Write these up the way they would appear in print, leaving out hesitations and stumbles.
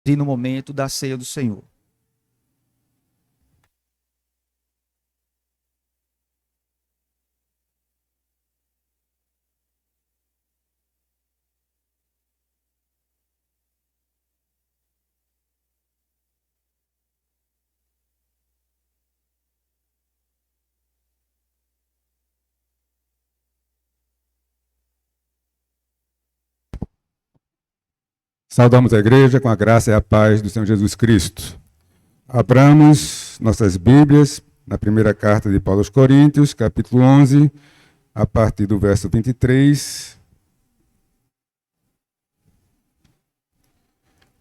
e no momento da ceia do Senhor. Saudamos a igreja com a graça e a paz do Senhor Jesus Cristo. Abramos nossas Bíblias na primeira carta de Paulo aos Coríntios, capítulo 11, a partir do verso 23.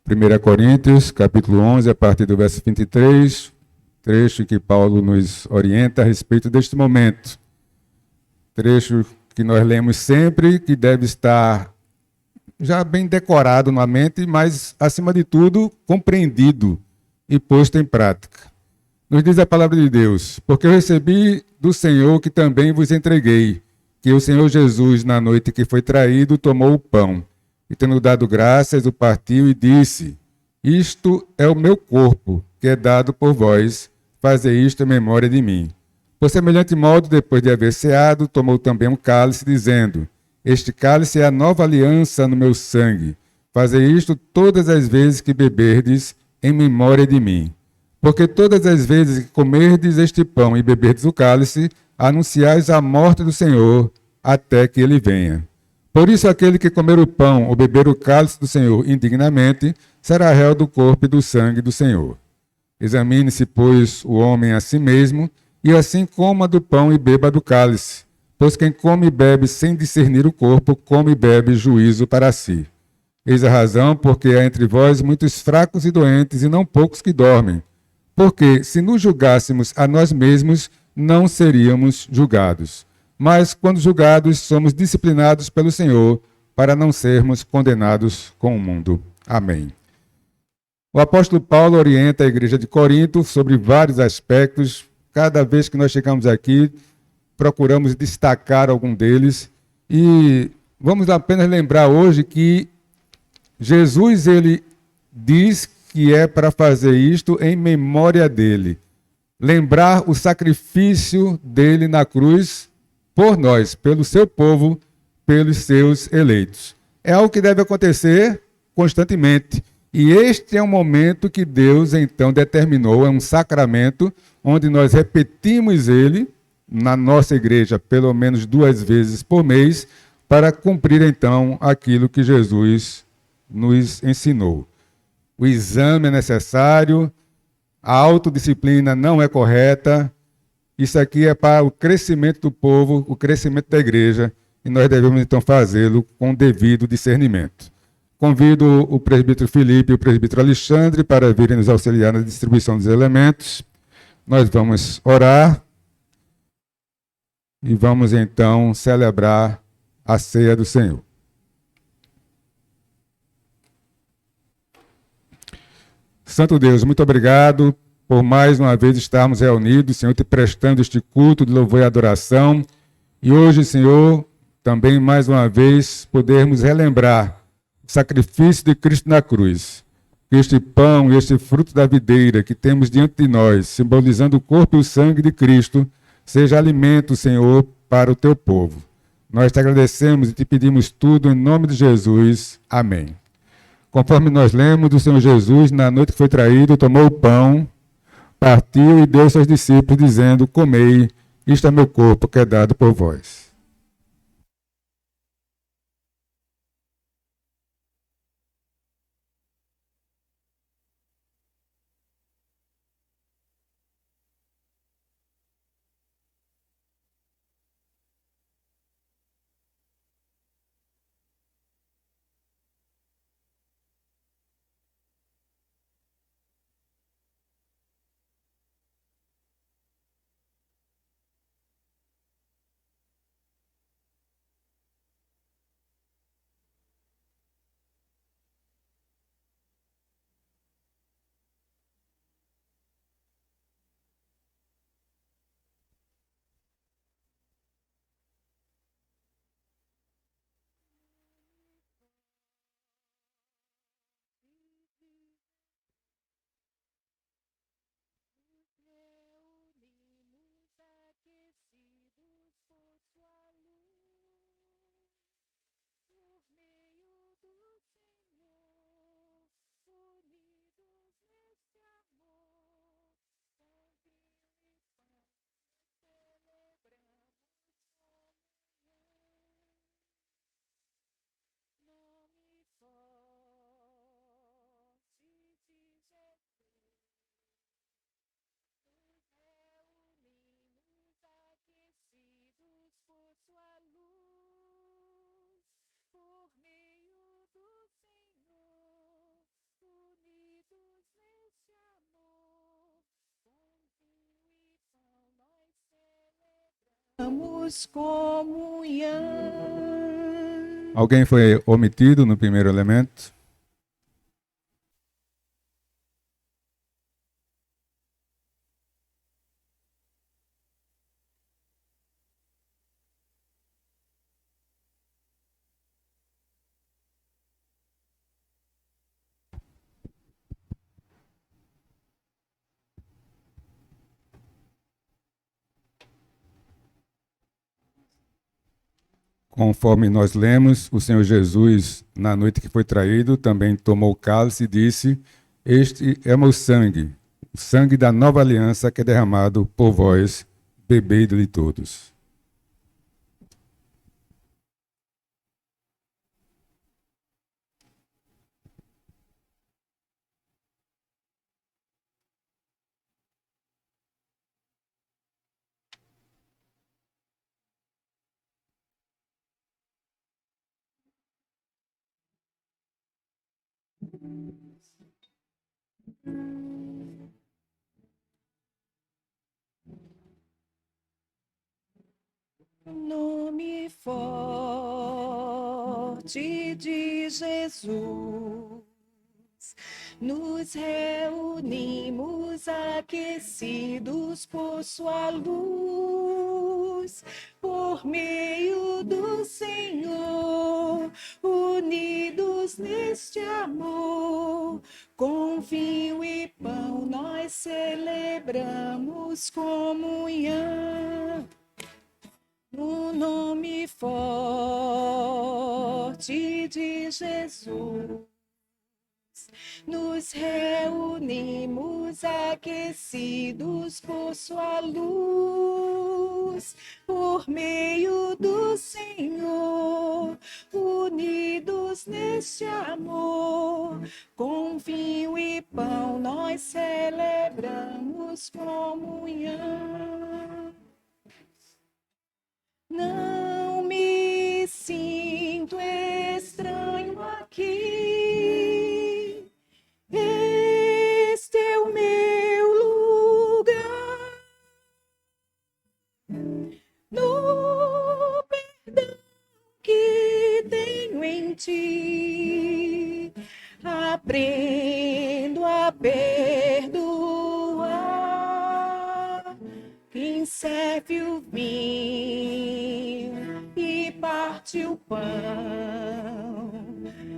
1 Coríntios, capítulo 11, a partir do verso 23, trecho que Paulo nos orienta a respeito deste momento. Trecho que nós lemos sempre, que deve estar já bem decorado na mente, mas, acima de tudo, compreendido e posto em prática. Nos diz a palavra de Deus: porque eu recebi do Senhor que também vos entreguei, que o Senhor Jesus, na noite que foi traído, tomou o pão, e tendo dado graças, o partiu e disse: isto é o meu corpo, que é dado por vós, fazei isto em memória de mim. Por semelhante modo, depois de haver ceado, tomou também um cálice, dizendo: este cálice é a nova aliança no meu sangue. Fazei isto todas as vezes que beberdes, em memória de mim. Porque todas as vezes que comerdes este pão e beberdes o cálice, anunciais a morte do Senhor, até que ele venha. Por isso, aquele que comer o pão ou beber o cálice do Senhor indignamente, será réu do corpo e do sangue do Senhor. Examine-se, pois, o homem a si mesmo, e assim coma do pão e beba do cálice. Pois quem come e bebe sem discernir o corpo, come e bebe juízo para si. Eis a razão porque há entre vós muitos fracos e doentes, e não poucos que dormem. Porque, se nos julgássemos a nós mesmos, não seríamos julgados. Mas, quando julgados, somos disciplinados pelo Senhor, para não sermos condenados com o mundo. Amém. O apóstolo Paulo orienta a igreja de Corinto sobre vários aspectos. Cada vez que nós chegamos aqui, procuramos destacar algum deles. E vamos apenas lembrar hoje que Jesus, ele diz que é para fazer isto em memória dele. Lembrar o sacrifício dele na cruz por nós, pelo seu povo, pelos seus eleitos. É algo que deve acontecer constantemente. E este é um momento que Deus então determinou, é um sacramento, onde nós repetimos ele na nossa igreja pelo menos 2 vezes por mês, para cumprir então aquilo que Jesus nos ensinou. O exame é necessário, a autodisciplina não é correta. Isso aqui é para o crescimento do povo, o crescimento da igreja, e nós devemos então fazê-lo com devido discernimento. Convido o presbítero Felipe e o presbítero Alexandre para virem nos auxiliar na distribuição dos elementos. Nós vamos orar e vamos então celebrar a ceia do Senhor. Santo Deus, muito obrigado por mais uma vez estarmos reunidos, Senhor, te prestando este culto de louvor e adoração. E hoje, Senhor, também mais uma vez podermos relembrar o sacrifício de Cristo na cruz. Este pão e este fruto da videira que temos diante de nós, simbolizando o corpo e o sangue de Cristo, seja alimento, Senhor, para o teu povo. Nós te agradecemos e te pedimos tudo em nome de Jesus. Amém. Conforme nós lemos do Senhor Jesus, na noite que foi traído, tomou o pão, partiu e deu aos seus discípulos, dizendo: comei, isto é meu corpo que é dado por vós. Damos comunhão. Alguém foi omitido no primeiro elemento? Conforme nós lemos, o Senhor Jesus, na noite que foi traído, também tomou o cálice e disse: Este é meu sangue, o sangue da nova aliança que é derramado por vós, bebei de todos. Nome forte de Jesus, nos reunimos aquecidos por sua luz, por meio do Senhor, unidos neste amor, com vinho e pão nós celebramos comunhão. No nome forte de Jesus, nos reunimos aquecidos por sua luz, por meio do Senhor, unidos neste amor, com vinho e pão nós celebramos comunhão. Não me sinto estranho aqui, este é o meu lugar, no perdão que tenho em ti, aprendo a perdoar. Quem serve o vinho e parte o pão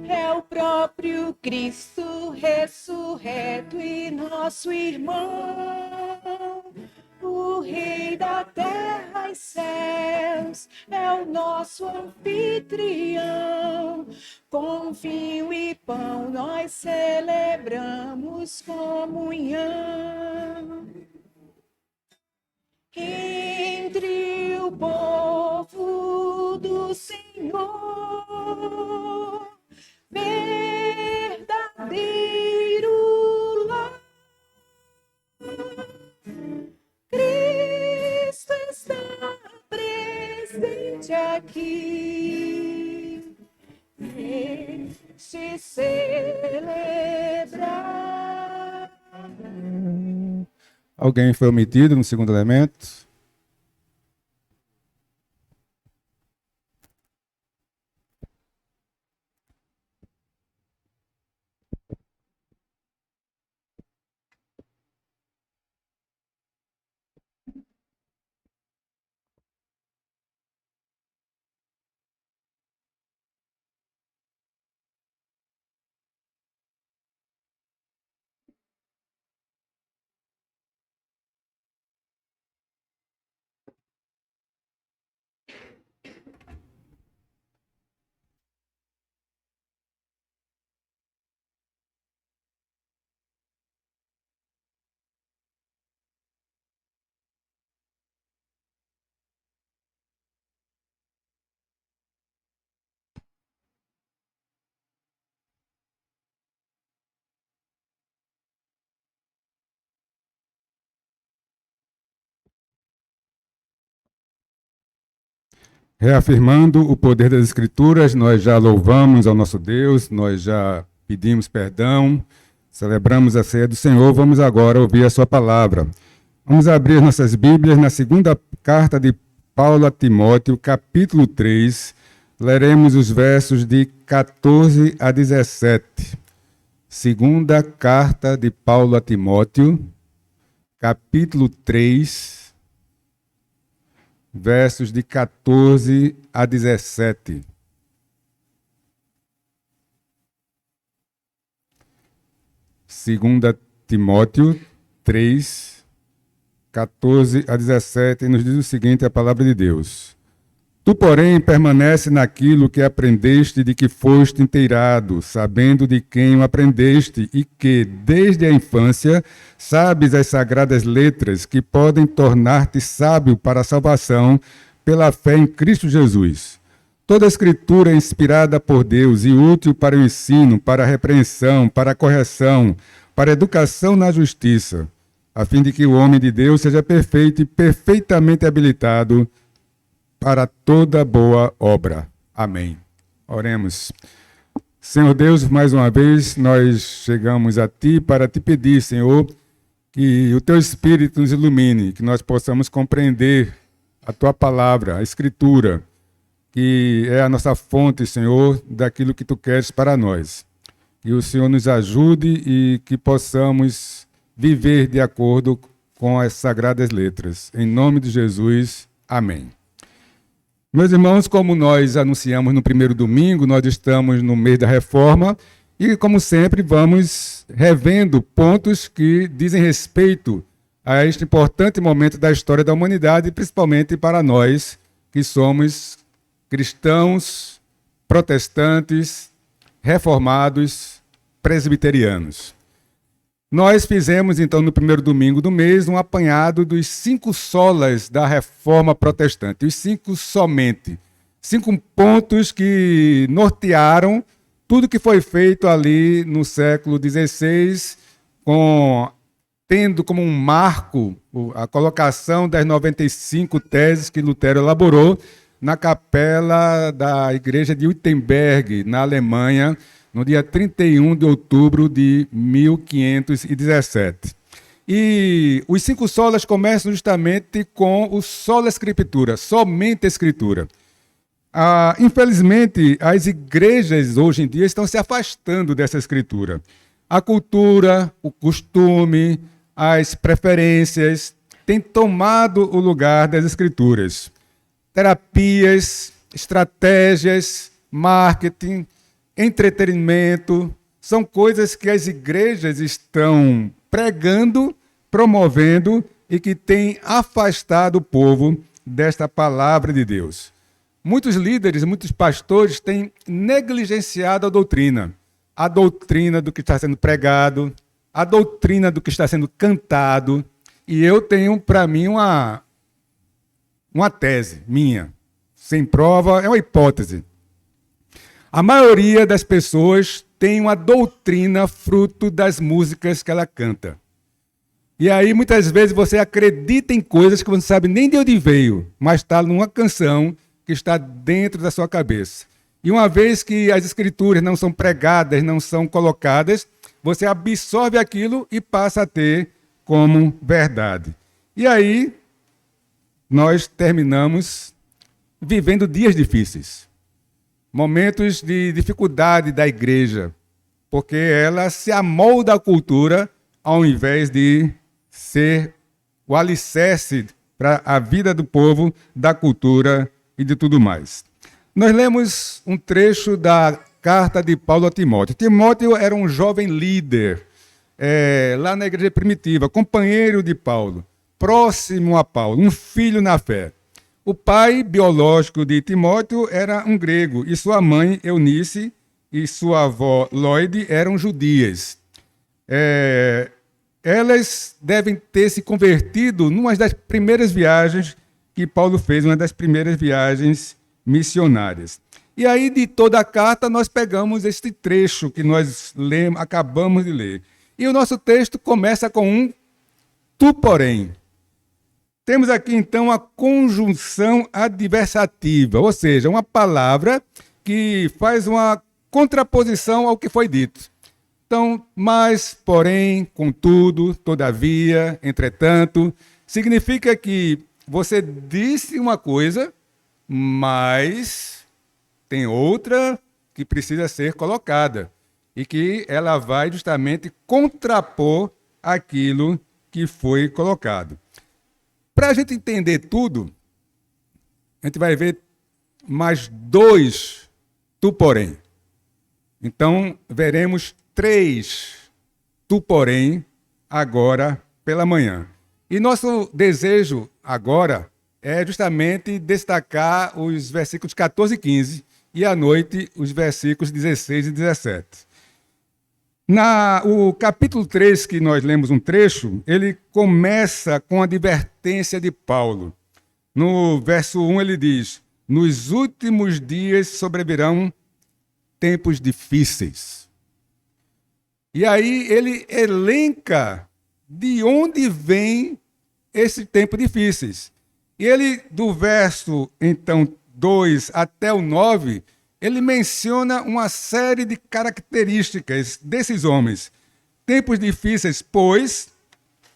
é o próprio Cristo ressurreto e nosso irmão. O Rei da terra e céus é o nosso anfitrião. Com vinho e pão nós celebramos comunhão. Entre o povo do Senhor, verdadeiro lar, Cristo está presente aqui. Deixe celebrar. Alguém foi omitido no segundo elemento? Reafirmando o poder das Escrituras, nós já louvamos ao nosso Deus, nós já pedimos perdão, Celebramos a ceia do Senhor, vamos agora ouvir a sua palavra. Vamos abrir nossas Bíblias na segunda carta de Paulo a Timóteo, capítulo 3. Leremos os versos de 14 a 17. Segunda carta de Paulo a Timóteo, capítulo 3, versos de 14 a 17. Segunda Timóteo 3, 14 a 17, nos diz o seguinte, a palavra de Deus. Tu, porém, permanece naquilo que aprendeste, de que foste inteirado, sabendo de quem o aprendeste, e que, desde a infância, sabes as sagradas letras que podem tornar-te sábio para a salvação pela fé em Cristo Jesus. Toda a Escritura é inspirada por Deus e útil para o ensino, para a repreensão, para a correção, para a educação na justiça, a fim de que o homem de Deus seja perfeito e perfeitamente habilitado para toda boa obra. Amém. Oremos. Senhor Deus, mais uma vez nós chegamos a Ti para Te pedir, Senhor, que o Teu Espírito nos ilumine, que nós possamos compreender a Tua palavra, a Escritura, que é a nossa fonte, Senhor, daquilo que Tu queres para nós. Que o Senhor nos ajude e que possamos viver de acordo com as sagradas letras. Em nome de Jesus, amém. Meus irmãos, como nós anunciamos no primeiro domingo, nós estamos no mês da Reforma e, como sempre, vamos revendo pontos que dizem respeito a este importante momento da história da humanidade, principalmente para nós que somos cristãos, protestantes, reformados, presbiterianos. Nós fizemos, então, no primeiro domingo do mês, um apanhado dos 5 solas da Reforma Protestante, os 5 somente. 5 pontos que nortearam tudo que foi feito ali no século XVI, tendo como um marco a colocação das 95 teses que Lutero elaborou na capela da igreja de Wittenberg, na Alemanha, no dia 31 de outubro de 1517. E os 5 solas começam justamente com o sola Scriptura, somente a Escritura. Infelizmente, as igrejas hoje em dia estão se afastando dessa Escritura. A cultura, o costume, as preferências têm tomado o lugar das Escrituras. Terapias, estratégias, marketing, entretenimento, são coisas que as igrejas estão pregando, promovendo e que têm afastado o povo desta palavra de Deus. Muitos líderes, muitos pastores têm negligenciado a doutrina do que está sendo pregado, a doutrina do que está sendo cantado, e eu tenho para mim uma tese minha, sem prova, é uma hipótese. A maioria das pessoas tem uma doutrina fruto das músicas que ela canta. E aí, muitas vezes, você acredita em coisas que você não sabe nem de onde veio, mas está numa canção que está dentro da sua cabeça. E uma vez que as escrituras não são pregadas, não são colocadas, você absorve aquilo e passa a ter como verdade. E aí, nós terminamos vivendo dias difíceis. Momentos de dificuldade da igreja, porque ela se amolda à cultura ao invés de ser o alicerce para a vida do povo, da cultura e de tudo mais. Nós lemos um trecho da carta de Paulo a Timóteo. Timóteo era um jovem líder lá na igreja primitiva, companheiro de Paulo, próximo a Paulo, um filho na fé. O pai biológico de Timóteo era um grego e sua mãe, Eunice, e sua avó, Loide, eram judias. Elas devem ter se convertido numa das primeiras viagens que Paulo fez, uma das primeiras viagens missionárias. E aí, de toda a carta, nós pegamos este trecho que nós acabamos de ler. E o nosso texto começa com um tu, porém. Temos aqui, então, a conjunção adversativa, ou seja, uma palavra que faz uma contraposição ao que foi dito. Então, mas, porém, contudo, todavia, entretanto, significa que você disse uma coisa, mas tem outra que precisa ser colocada e que ela vai justamente contrapor aquilo que foi colocado. Para a gente entender tudo, a gente vai ver mais 2 tu porém. Então, veremos 3 tu porém agora pela manhã. E nosso desejo agora é justamente destacar os versículos 14 e 15 e à noite os versículos 16 e 17. O capítulo 3, que nós lemos um trecho, ele começa com a advertência de Paulo. No verso 1 ele diz: nos últimos dias sobrevirão tempos difíceis. E aí ele elenca de onde vem esse tempo difíceis. E ele, do verso, então, 2 até o 9, ele menciona uma série de características desses homens. Tempos difíceis, pois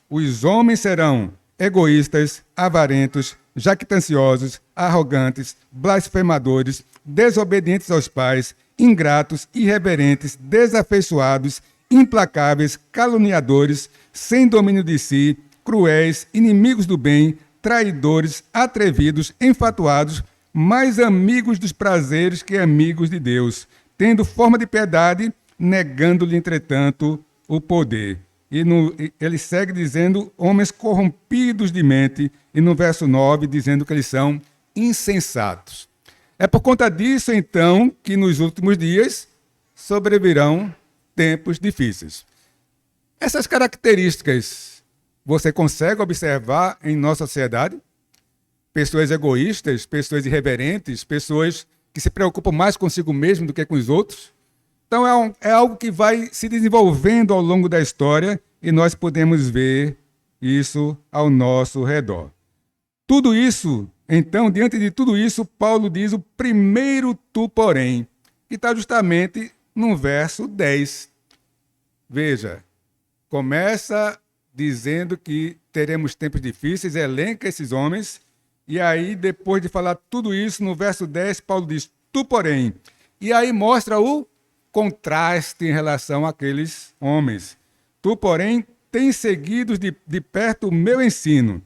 os homens serão egoístas, avarentos, jactanciosos, arrogantes, blasfemadores, desobedientes aos pais, ingratos, irreverentes, desafeiçoados, implacáveis, caluniadores, sem domínio de si, cruéis, inimigos do bem, traidores, atrevidos, enfatuados, mais amigos dos prazeres que amigos de Deus, tendo forma de piedade, negando-lhe, entretanto, o poder. Ele segue dizendo homens corrompidos de mente, e no verso 9 dizendo que eles são insensatos. É por conta disso, então, que nos últimos dias sobrevirão tempos difíceis. Essas características você consegue observar em nossa sociedade? Pessoas egoístas, pessoas irreverentes, pessoas que se preocupam mais consigo mesmo do que com os outros. Então é algo que vai se desenvolvendo ao longo da história e nós podemos ver isso ao nosso redor. Tudo isso, então, diante de tudo isso, Paulo diz o primeiro tu, porém, que está justamente no verso 10. Veja, começa dizendo que teremos tempos difíceis, elenca esses homens, e aí, depois de falar tudo isso, no verso 10, Paulo diz, tu, porém, e aí mostra o contraste em relação àqueles homens. Tu, porém, tens seguido de perto o meu ensino.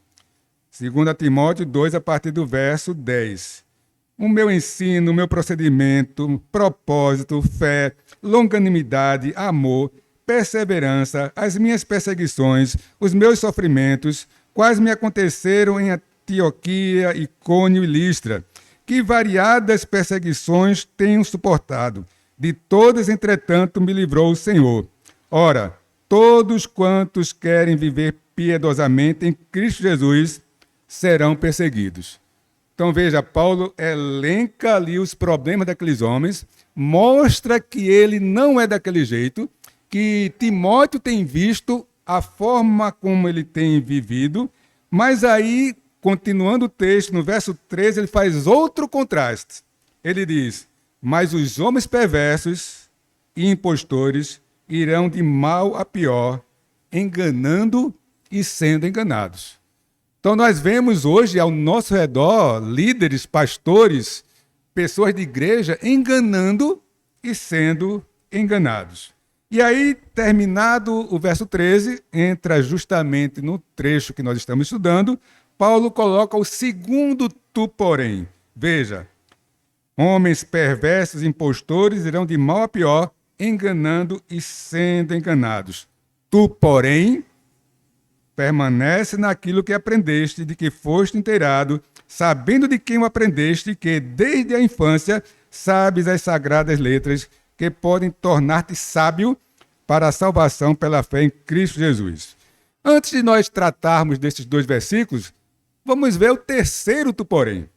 2 Timóteo 2, a partir do verso 10. O meu ensino, o meu procedimento, propósito, fé, longanimidade, amor, perseverança, as minhas perseguições, os meus sofrimentos, quais me aconteceram em Antioquia, Icônio e Listra, que variadas perseguições tenho suportado. De todas, entretanto, me livrou o Senhor. Ora, todos quantos querem viver piedosamente em Cristo Jesus serão perseguidos. Então veja, Paulo elenca ali os problemas daqueles homens, mostra que ele não é daquele jeito, que Timóteo tem visto a forma como ele tem vivido, mas aí, continuando o texto, no verso 13, ele faz outro contraste. Ele diz, mas os homens perversos e impostores irão de mal a pior, enganando e sendo enganados. Então nós vemos hoje ao nosso redor líderes, pastores, pessoas de igreja enganando e sendo enganados. E aí, terminado o verso 13, entra justamente no trecho que nós estamos estudando, Paulo coloca o segundo tu, porém. Veja, homens perversos, impostores irão de mal a pior, enganando e sendo enganados. Tu, porém, permanece naquilo que aprendeste, de que foste inteirado, sabendo de quem o aprendeste, que desde a infância sabes as sagradas letras que podem tornar-te sábio para a salvação pela fé em Cristo Jesus. Antes de nós tratarmos desses 2 versículos, vamos ver o terceiro tu, porém.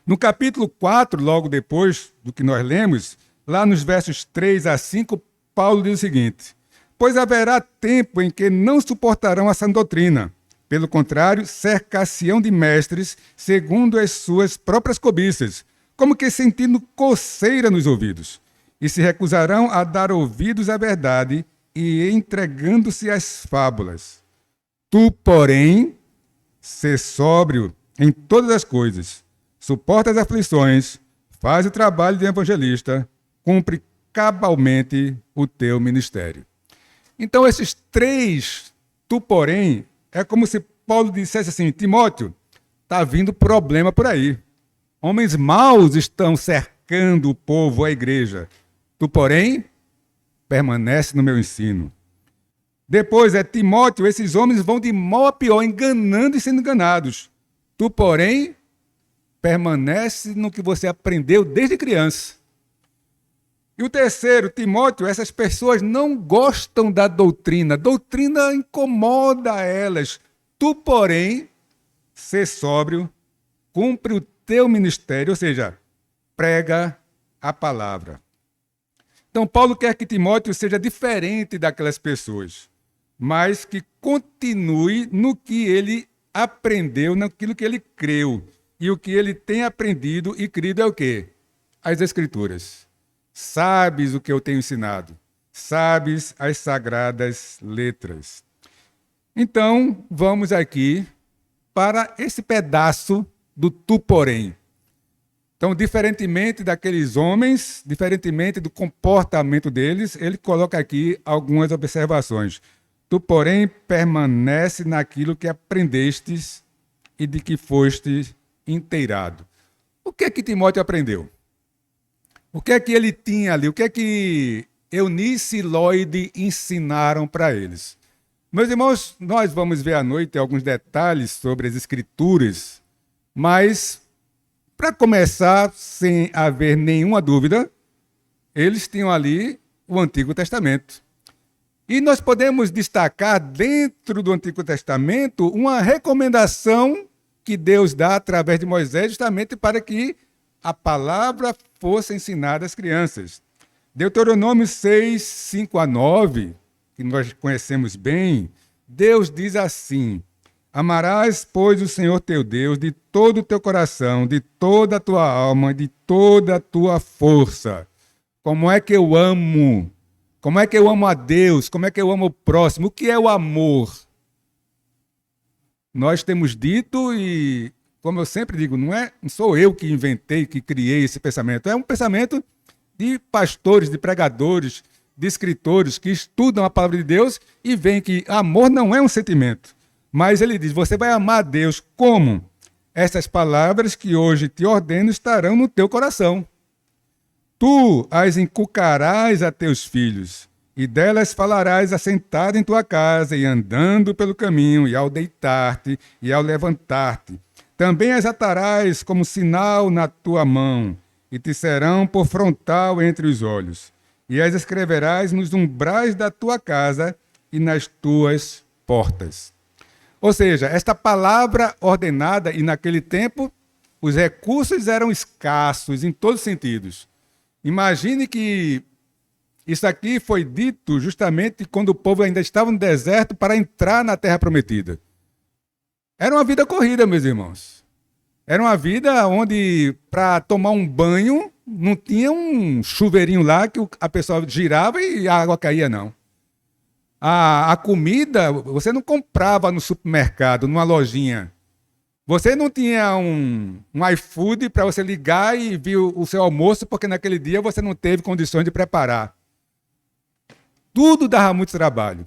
No capítulo 4, logo depois do que nós lemos, lá nos versos 3 a 5, Paulo diz o seguinte: pois haverá tempo em que não suportarão a sã doutrina. Pelo contrário, cercar-se-ão de mestres segundo as suas próprias cobiças, como que sentindo coceira nos ouvidos. e se recusarão a dar ouvidos à verdade e entregando-se às fábulas. Tu, porém, sê sóbrio em todas as coisas, suporta as aflições, faz o trabalho de evangelista, cumpre cabalmente o teu ministério. Então, esses três, tu, porém, é como se Paulo dissesse assim: Timóteo, está vindo problema por aí. Homens maus estão cercando o povo, a igreja. Tu, porém, permanece no meu ensino. Depois é Timóteo, esses homens vão de mal a pior, enganando e sendo enganados. Tu, porém, permanece no que você aprendeu desde criança. E o terceiro, Timóteo, essas pessoas não gostam da doutrina. A doutrina incomoda elas. Tu, porém, sê sóbrio, cumpre o teu ministério, ou seja, prega a palavra. Então, Paulo quer que Timóteo seja diferente daquelas pessoas, mas que continue no que ele aprendeu, naquilo que ele creu. E o que ele tem aprendido e crido é o quê? As Escrituras. Sabes o que eu tenho ensinado. Sabes as sagradas letras. Então, vamos aqui para esse pedaço do tu, porém. Então, diferentemente daqueles homens, diferentemente do comportamento deles, ele coloca aqui algumas observações. Tu, porém, permanece naquilo que aprendestes e de que foste inteirado. O que é que Timóteo aprendeu? O que é que ele tinha ali? O que é que Eunice e Lloyd ensinaram para eles? Meus irmãos, nós vamos ver à noite alguns detalhes sobre as Escrituras, mas, para começar, sem haver nenhuma dúvida, eles tinham ali o Antigo Testamento. E nós podemos destacar dentro do Antigo Testamento uma recomendação que Deus dá através de Moisés justamente para que a palavra fosse ensinada às crianças. Deuteronômio 6, 5 a 9, que nós conhecemos bem, Deus diz assim: amarás, pois, o Senhor teu Deus de todo o teu coração, de toda a tua alma, de toda a tua força. Como é que eu amo? Como é que eu amo a Deus? Como é que eu amo o próximo? O que é o amor? Nós temos dito, e como eu sempre digo, não sou eu que inventei, que criei esse pensamento. É um pensamento de pastores, de pregadores, de escritores que estudam a palavra de Deus e veem que amor não é um sentimento. Mas ele diz, você vai amar a Deus como? Essas palavras que hoje te ordeno estarão no teu coração. Tu as inculcarás a teus filhos, e delas falarás assentado em tua casa, e andando pelo caminho, e ao deitar-te, e ao levantar-te. Também as atarás como sinal na tua mão, e te serão por frontal entre os olhos. E as escreverás nos umbrais da tua casa e nas tuas portas. Ou seja, esta palavra ordenada, e naquele tempo os recursos eram escassos em todos os sentidos. Imagine que isso aqui foi dito justamente quando o povo ainda estava no deserto para entrar na Terra Prometida. Era uma vida corrida, meus irmãos. Era uma vida onde, para tomar um banho, não tinha um chuveirinho lá que a pessoa girava e a água caía, não. A comida, você não comprava no supermercado, numa lojinha. Você não tinha um iFood para você ligar e ver o seu almoço, porque naquele dia você não teve condições de preparar. Tudo dava muito trabalho.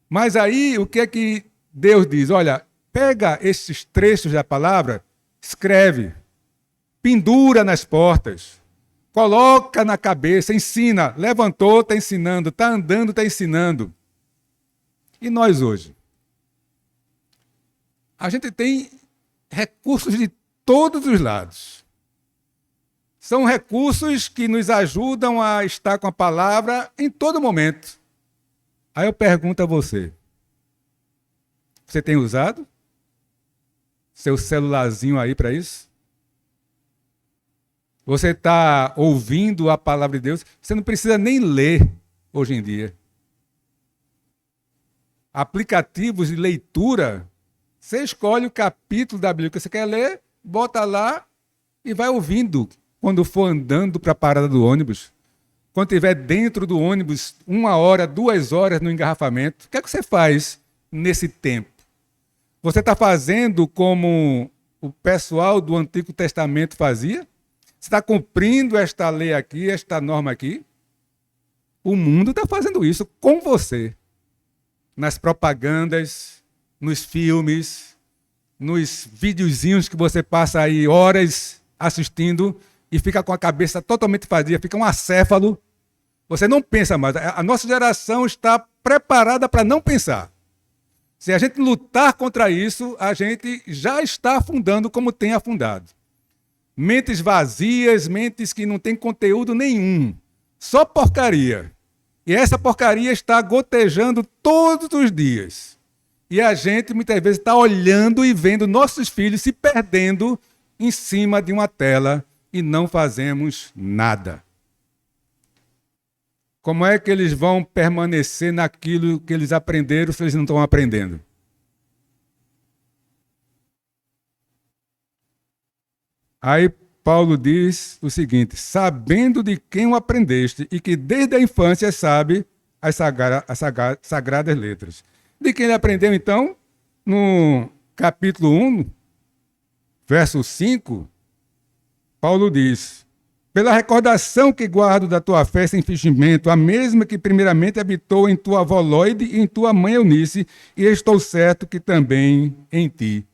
Mas aí, o que é que Deus diz? Olha, pega esses trechos da palavra, escreve, pendura nas portas, coloca na cabeça, ensina. Levantou, está ensinando, está andando, está ensinando. E nós hoje? A gente tem recursos de todos os lados. São recursos que nos ajudam a estar com a palavra em todo momento. Aí eu pergunto a você: você tem usado seu celularzinho aí para isso? Você está ouvindo a palavra de Deus? Você não precisa nem ler hoje em dia. Aplicativos de leitura, você escolhe o capítulo da Bíblia que você quer ler, bota lá e vai ouvindo quando for andando para a parada do ônibus. quando estiver dentro do ônibus, 1 hora, 2 horas no engarrafamento, o que é que você faz nesse tempo? Você está fazendo como o pessoal do Antigo Testamento fazia? Você está cumprindo esta lei aqui, esta norma aqui? O mundo está fazendo isso com você. Nas propagandas, nos filmes, nos videozinhos que você passa aí horas assistindo e fica com a cabeça totalmente vazia, fica um acéfalo. Você não pensa mais. A nossa geração está preparada para não pensar. Se a gente lutar contra isso, a gente já está afundando como tem afundado. Mentes vazias, mentes que não têm conteúdo nenhum. Só porcaria. E essa porcaria está gotejando todos os dias. E a gente muitas vezes está olhando e vendo nossos filhos se perdendo em cima de uma tela e não fazemos nada. Como é que eles vão permanecer naquilo que eles aprenderam se eles não estão aprendendo? Aí Paulo diz o seguinte: sabendo de quem o aprendeste e que desde a infância sabe as sagradas letras. De quem ele aprendeu, então? No capítulo 1, verso 5, Paulo diz: pela recordação que guardo da tua fé sem fingimento, a mesma que primeiramente habitou em tua avó Loide e em tua mãe Eunice, e estou certo que também em ti.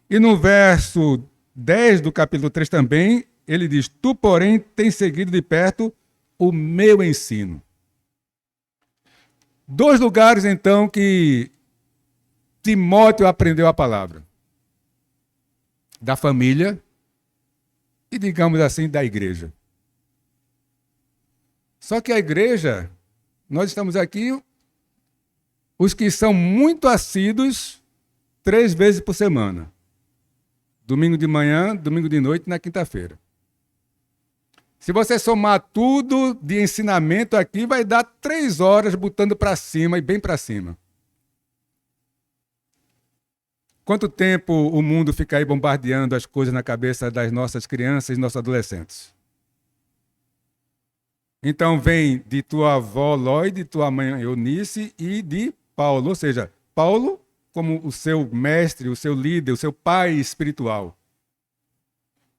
E no verso 10 do capítulo 3 também, ele diz: tu, porém, tens seguido de perto o meu ensino. 2 lugares, então, que Timóteo aprendeu a palavra. Da família e, digamos assim, da igreja. Só que a igreja, nós estamos aqui, os que são muito assíduos, 3 vezes por semana. Domingo de manhã, domingo de noite e na quinta-feira. Se você somar tudo de ensinamento aqui, vai dar 3 horas botando para cima e bem para cima. Quanto tempo o mundo fica aí bombardeando as coisas na cabeça das nossas crianças e nossos adolescentes? Então vem de tua avó Loide, de tua mãe Eunice e de Paulo. Ou seja, Paulo como o seu mestre, o seu líder, o seu pai espiritual.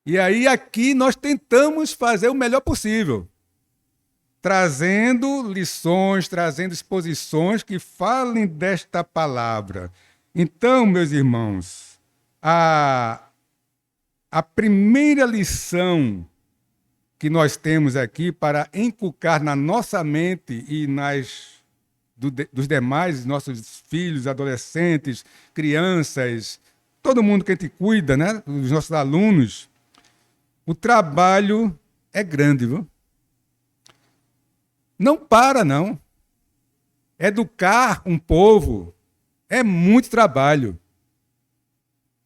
E aí aqui nós tentamos fazer o melhor possível, trazendo lições, trazendo exposições que falem desta palavra. Então, meus irmãos, a primeira lição que nós temos aqui para inculcar na nossa mente e dos demais nossos filhos, adolescentes, crianças, todo mundo que a gente cuida, né, dos nossos alunos, o trabalho é grande, viu? Não para, não. Educar um povo é muito trabalho.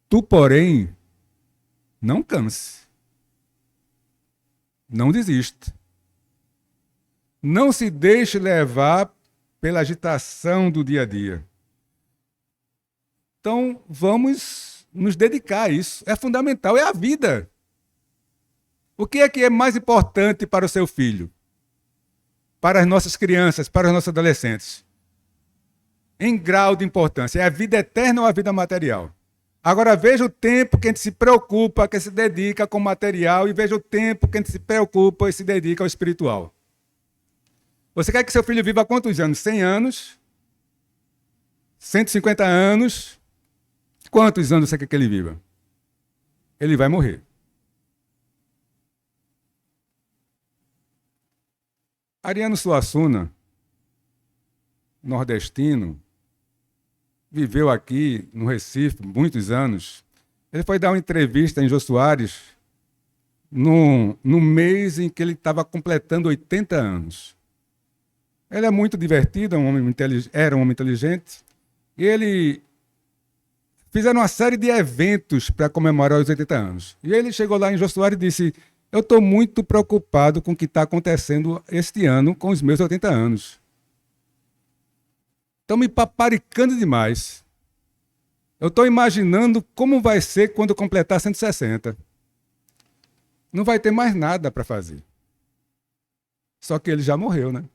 Tu, porém, não canse. Não desista. Não se deixe levar pela agitação do dia a dia. Então, vamos nos dedicar a isso. É fundamental, é a vida. O que é mais importante para o seu filho? Para as nossas crianças, para os nossos adolescentes? Em grau de importância, é a vida eterna ou a vida material? Agora veja o tempo que a gente se preocupa, que se dedica com o material, e veja o tempo que a gente se preocupa e se dedica ao espiritual. Você quer que seu filho viva quantos anos? 100 anos? 150 anos? Quantos anos você quer que ele viva? Ele vai morrer. Ariano Suassuna, nordestino, viveu aqui no Recife muitos anos. Ele foi dar uma entrevista em Jô Soares no mês em que ele estava completando 80 anos. Ele é muito divertido, era um homem inteligente, e ele fizeram uma série de eventos para comemorar os 80 anos. E ele chegou lá em Jô Soares e disse: eu estou muito preocupado com o que está acontecendo este ano com os meus 80 anos. Estão me paparicando demais. Eu estou imaginando como vai ser quando completar 160. Não vai ter mais nada para fazer. Só que ele já morreu, né?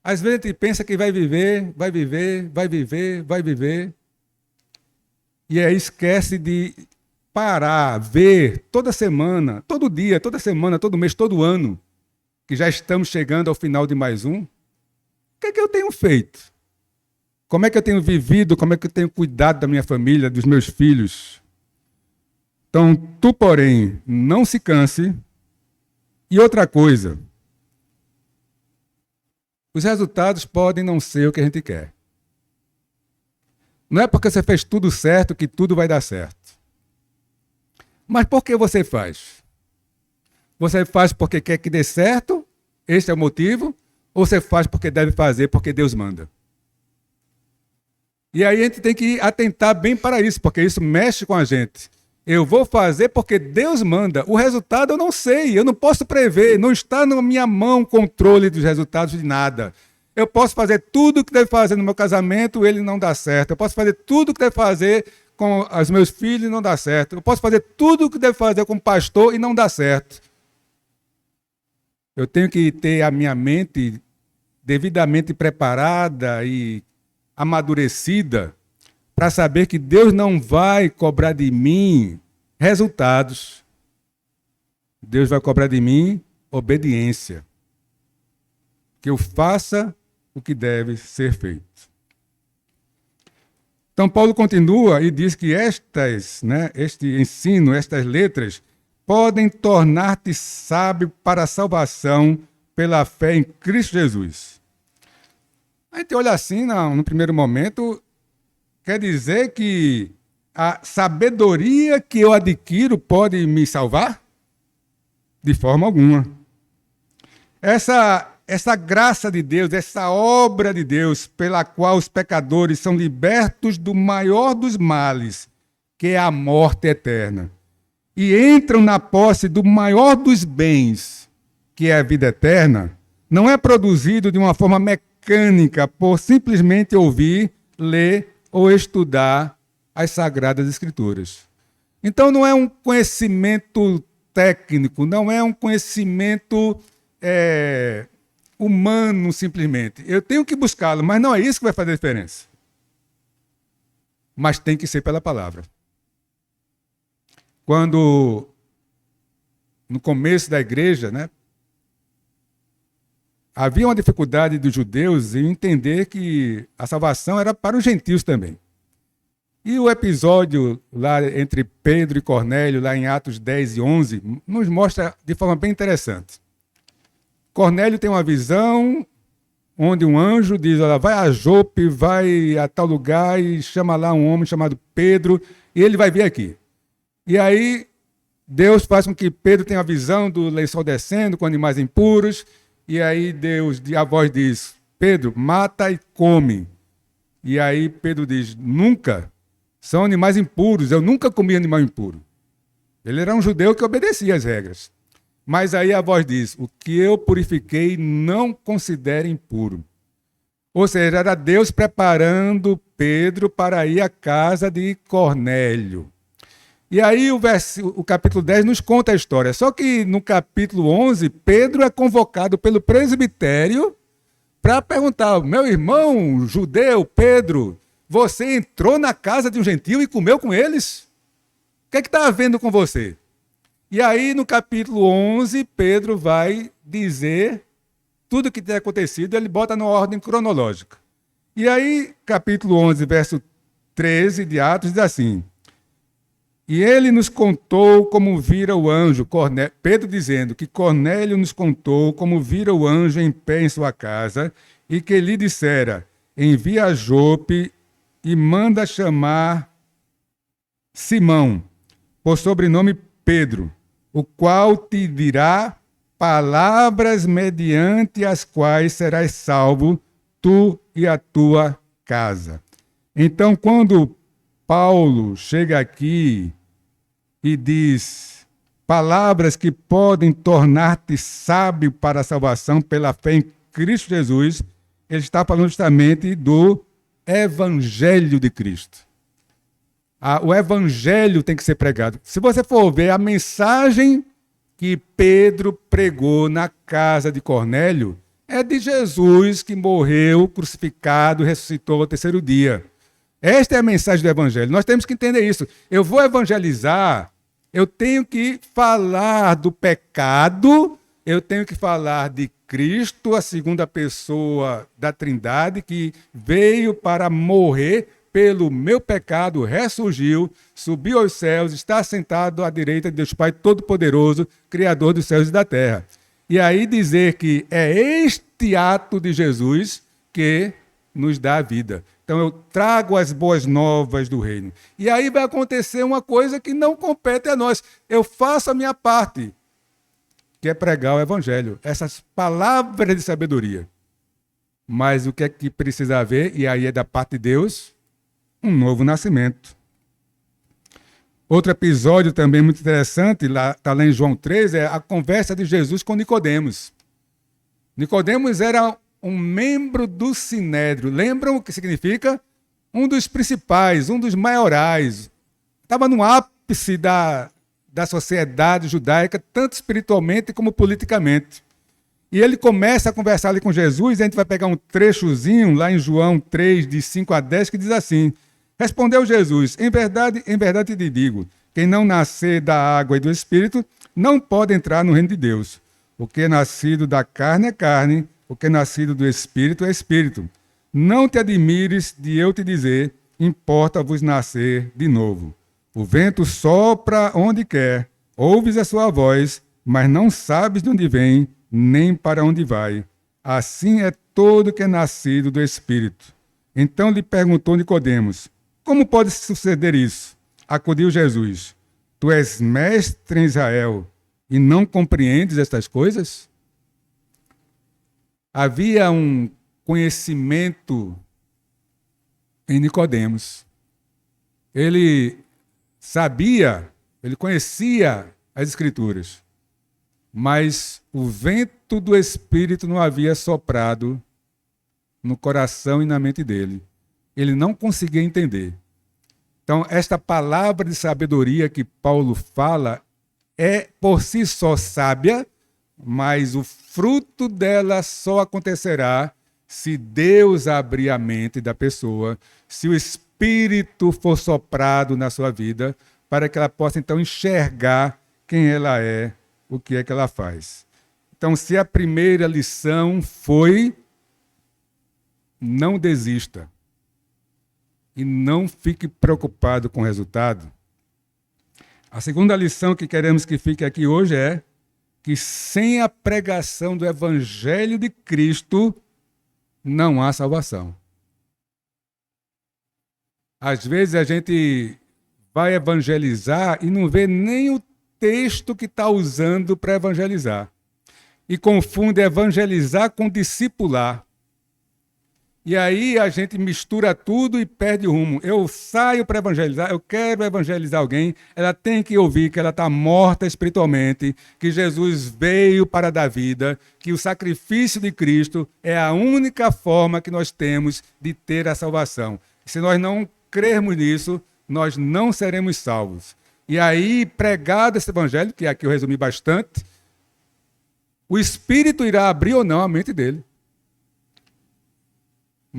Às vezes a gente pensa que vai viver, vai viver, vai viver, vai viver. E aí esquece de parar, ver toda semana, todo dia, toda semana, todo mês, todo ano, que já estamos chegando ao final de mais um. O que é que eu tenho feito? Como é que eu tenho vivido? Como é que eu tenho cuidado da minha família, dos meus filhos? Então, tu, porém, não se canse. E outra coisa, os resultados podem não ser o que a gente quer. Não é porque você fez tudo certo que tudo vai dar certo. Mas por que você faz? Você faz porque quer que dê certo? Este é o motivo? Ou você faz porque deve fazer, porque Deus manda? E aí a gente tem que atentar bem para isso, porque isso mexe com a gente. Eu vou fazer porque Deus manda. O resultado eu não sei, eu não posso prever. Não está na minha mão o controle dos resultados de nada. Eu posso fazer tudo o que deve fazer no meu casamento, ele não dá certo. Eu posso fazer tudo o que deve fazer com os meus filhos e não dá certo. Eu posso fazer tudo o que deve fazer como pastor e não dá certo. Eu tenho que ter a minha mente devidamente preparada e amadurecida para saber que Deus não vai cobrar de mim resultados. Deus vai cobrar de mim obediência. Que eu faça o que deve ser feito. Então, Paulo continua e diz que este ensino, estas letras, podem tornar-te sábio para a salvação pela fé em Cristo Jesus. A gente olha assim, no primeiro momento, quer dizer que a sabedoria que eu adquiro pode me salvar? De forma alguma. Essa graça de Deus, essa obra de Deus, pela qual os pecadores são libertos do maior dos males, que é a morte eterna, e entram na posse do maior dos bens, que é a vida eterna, não é produzido de uma forma mecânica por simplesmente ouvir, ler ou estudar as Sagradas Escrituras. Então não é um conhecimento técnico, não é um conhecimento humano simplesmente. Eu tenho que buscá-lo, mas não é isso que vai fazer diferença. Mas tem que ser pela palavra. Quando, no começo da igreja, havia uma dificuldade dos judeus em entender que a salvação era para os gentios também. E o episódio lá entre Pedro e Cornélio, lá em Atos 10 e 11, nos mostra de forma bem interessante. Cornélio tem uma visão onde um anjo diz, olha, vai a Jope, vai a tal lugar e chama lá um homem chamado Pedro e ele vai vir aqui. E aí Deus faz com que Pedro tenha a visão do lençol descendo com animais impuros e aí a voz diz, Pedro, mata e come. E aí Pedro diz, nunca, são animais impuros, eu nunca comi animal impuro. Ele era um judeu que obedecia às regras. Mas aí a voz diz, o que eu purifiquei não considere impuro. Ou seja, era Deus preparando Pedro para ir à casa de Cornélio. E aí o capítulo 10 nos conta a história. Só que no capítulo 11, Pedro é convocado pelo presbitério para perguntar, meu irmão judeu, Pedro, você entrou na casa de um gentil e comeu com eles? O que está havendo com você? E aí, no capítulo 11, Pedro vai dizer tudo o que tem acontecido, ele bota na ordem cronológica. E aí, capítulo 11, verso 13 de Atos, diz assim, e ele nos contou como vira o anjo, Pedro dizendo que Cornélio nos contou como vira o anjo em pé em sua casa, e que lhe dissera, envia a Jope e manda chamar Simão, por sobrenome Pedro, o qual te dirá palavras mediante as quais serás salvo, tu e a tua casa. Então, quando Paulo chega aqui e diz palavras que podem tornar-te sábio para a salvação pela fé em Cristo Jesus, ele está falando justamente do Evangelho de Cristo. O evangelho tem que ser pregado. Se você for ver a mensagem que Pedro pregou na casa de Cornélio é de Jesus que morreu, crucificado, ressuscitou ao terceiro dia. Esta é a mensagem do Evangelho. Nós temos que entender isso. Eu vou evangelizar, eu tenho que falar do pecado, eu tenho que falar de Cristo, a segunda pessoa da Trindade, que veio para morrer pelo meu pecado, ressurgiu, subiu aos céus, está sentado à direita de Deus Pai Todo-Poderoso, Criador dos céus e da terra. E aí dizer que é este ato de Jesus que nos dá a vida. Então eu trago as boas novas do reino. E aí vai acontecer uma coisa que não compete a nós. Eu faço a minha parte, que é pregar o evangelho, essas palavras de sabedoria. Mas o que é que precisa haver? E aí é da parte de Deus, um novo nascimento. Outro episódio também muito interessante, está lá em João 3, é a conversa de Jesus com Nicodemos. Nicodemos era um membro do Sinédrio. Lembram o que significa? Um dos principais, um dos maiorais. Estava no ápice da sociedade judaica, tanto espiritualmente como politicamente. E ele começa a conversar ali com Jesus, e a gente vai pegar um trechozinho lá em João 3, de 5 a 10, que diz assim: respondeu Jesus, em verdade te digo, quem não nascer da água e do Espírito não pode entrar no reino de Deus. O que é nascido da carne é carne, o que é nascido do Espírito é Espírito. Não te admires de eu te dizer, importa-vos nascer de novo. O vento sopra onde quer, ouves a sua voz, mas não sabes de onde vem, nem para onde vai. Assim é todo que é nascido do Espírito. Então lhe perguntou Nicodemos, como pode suceder isso? Acudiu Jesus, tu és mestre em Israel e não compreendes estas coisas? Havia um conhecimento em Nicodemos. Ele sabia, ele conhecia as Escrituras, mas o vento do Espírito não havia soprado no coração e na mente dele. Ele não conseguia entender. Então, esta palavra de sabedoria que Paulo fala é por si só sábia, mas o fruto dela só acontecerá se Deus abrir a mente da pessoa, se o Espírito for soprado na sua vida, para que ela possa então enxergar quem ela é, o que é que ela faz. Então, se a primeira lição foi: não desista e não fique preocupado com o resultado, a segunda lição que queremos que fique aqui hoje é que sem a pregação do Evangelho de Cristo não há salvação. Às vezes a gente vai evangelizar e não vê nem o texto que está usando para evangelizar. E confunde evangelizar com discipular. E aí a gente mistura tudo e perde o rumo. Eu saio para evangelizar, eu quero evangelizar alguém, ela tem que ouvir que ela está morta espiritualmente, que Jesus veio para dar vida, que o sacrifício de Cristo é a única forma que nós temos de ter a salvação. Se nós não crermos nisso, nós não seremos salvos. E aí, pregado esse evangelho, que aqui eu resumi bastante, o Espírito irá abrir ou não a mente dele.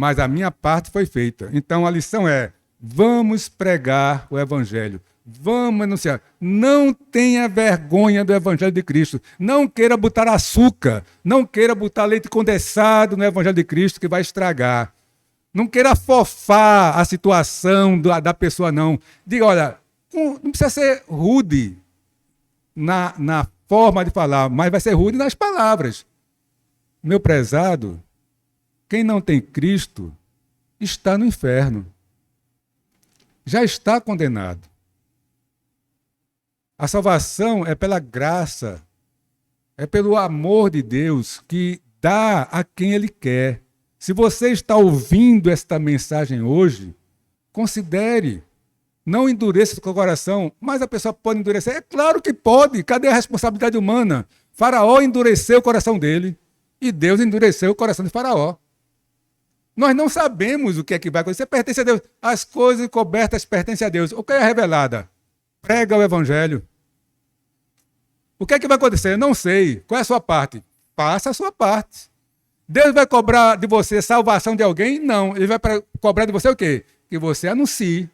Mas a minha parte foi feita. Então a lição é: vamos pregar o Evangelho. Vamos anunciar. Não tenha vergonha do Evangelho de Cristo. Não queira botar açúcar. Não queira botar leite condensado no Evangelho de Cristo, que vai estragar. Não queira fofar a situação da pessoa, não. Diga, olha, não precisa ser rude na forma de falar, mas vai ser rude nas palavras. Meu prezado, quem não tem Cristo está no inferno. Já está condenado. A salvação é pela graça, é pelo amor de Deus que dá a quem Ele quer. Se você está ouvindo esta mensagem hoje, considere, não endureça o seu coração, mas a pessoa pode endurecer. É claro que pode. Cadê a responsabilidade humana? Faraó endureceu o coração dele e Deus endureceu o coração de Faraó. Nós não sabemos o que é que vai acontecer. Pertence a Deus. As coisas encobertas pertencem a Deus. O que é revelada? Prega o Evangelho. O que é que vai acontecer? Eu não sei. Qual é a sua parte? Faça a sua parte. Deus vai cobrar de você salvação de alguém? Não. Ele vai cobrar de você o quê? Que você anuncie.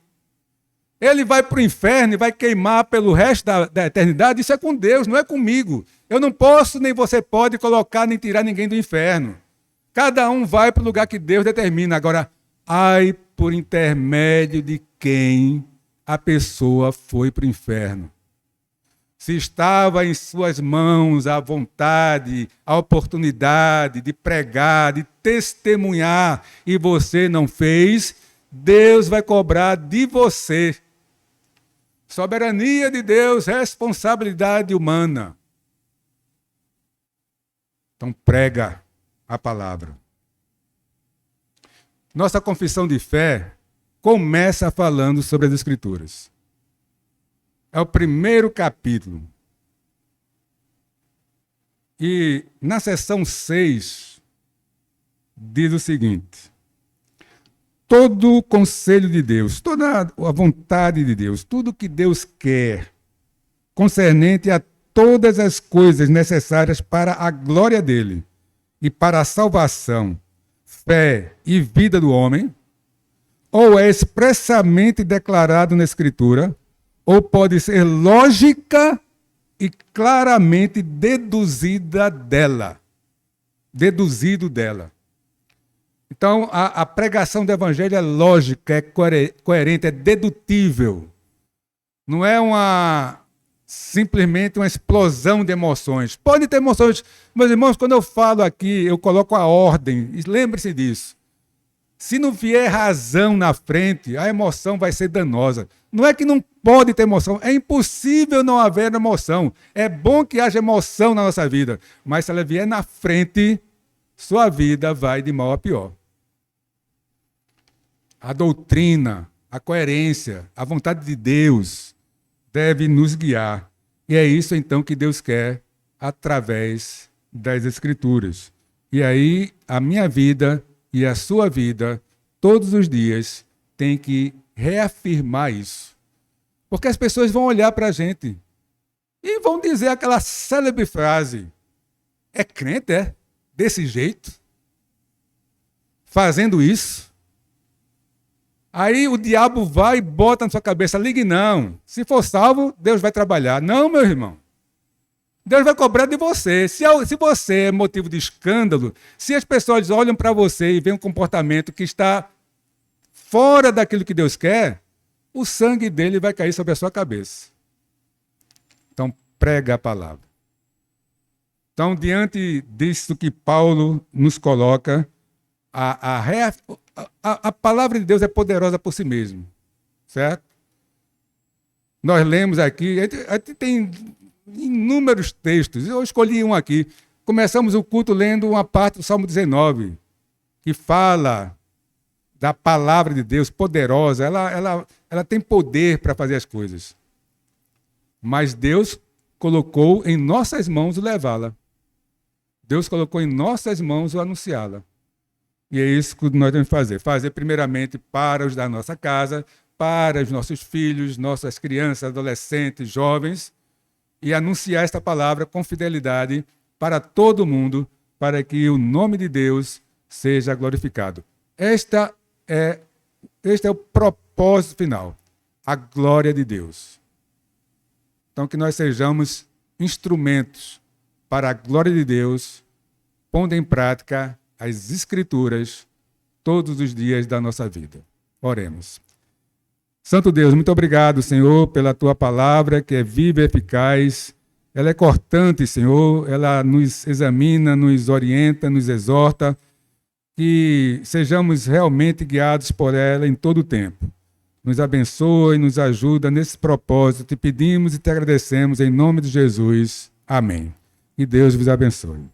Ele vai para o inferno e vai queimar pelo resto da eternidade. Isso é com Deus, não é comigo. Eu não posso, nem você pode colocar, nem tirar ninguém do inferno. Cada um vai para o lugar que Deus determina. Agora, ai por intermédio de quem a pessoa foi para o inferno. Se estava em suas mãos a vontade, a oportunidade de pregar, de testemunhar, e você não fez, Deus vai cobrar de você. Soberania de Deus, responsabilidade humana. Então prega a palavra. Nossa confissão de fé começa falando sobre as Escrituras. É o primeiro capítulo. E na seção 6, diz o seguinte: todo o conselho de Deus, toda a vontade de Deus, tudo que Deus quer, concernente a todas as coisas necessárias para a glória dele e para a salvação, fé e vida do homem, ou é expressamente declarado na Escritura, ou pode ser lógica e claramente deduzido dela. Então, a pregação do Evangelho é lógica, é coerente, é dedutível. Não é simplesmente uma explosão de emoções. Pode ter emoções. Meus irmãos, quando eu falo aqui, eu coloco a ordem. E lembre-se disso. Se não vier razão na frente, a emoção vai ser danosa. Não é que não pode ter emoção, é impossível não haver emoção. É bom que haja emoção na nossa vida, mas se ela vier na frente, sua vida vai de mal a pior. A doutrina, a coerência, a vontade de Deus deve nos guiar. E é isso então que Deus quer através das Escrituras. E aí a minha vida e a sua vida, todos os dias, tem que reafirmar isso. Porque as pessoas vão olhar para a gente e vão dizer aquela célebre frase: é crente, é? Desse jeito? Fazendo isso? Aí o diabo vai e bota na sua cabeça: ligue não. Se for salvo, Deus vai trabalhar. Não, meu irmão. Deus vai cobrar de você. Se você é motivo de escândalo, se as pessoas olham para você e veem um comportamento que está fora daquilo que Deus quer, o sangue dele vai cair sobre a sua cabeça. Então, prega a palavra. Então, diante disso que Paulo nos coloca, a palavra de Deus é poderosa por si mesma, certo? Nós lemos aqui, a gente tem inúmeros textos, eu escolhi um aqui. Começamos o culto lendo uma parte do Salmo 19, que fala da palavra de Deus poderosa, ela tem poder para fazer as coisas. Mas Deus colocou em nossas mãos o levá-la. Deus colocou em nossas mãos o anunciá-la. E é isso que nós temos que fazer. Fazer primeiramente para os da nossa casa, para os nossos filhos, nossas crianças, adolescentes, jovens, e anunciar esta palavra com fidelidade para todo mundo, para que o nome de Deus seja glorificado. Este é o propósito final, a glória de Deus. Então, que nós sejamos instrumentos para a glória de Deus, pondo em prática as Escrituras todos os dias da nossa vida. Oremos. Santo Deus, muito obrigado, Senhor, pela Tua palavra, que é viva e eficaz. Ela é cortante, Senhor, ela nos examina, nos orienta, nos exorta, que sejamos realmente guiados por ela em todo o tempo. Nos abençoa e nos ajuda nesse propósito. Te pedimos e te agradecemos em nome de Jesus. Amém. E Deus vos abençoe.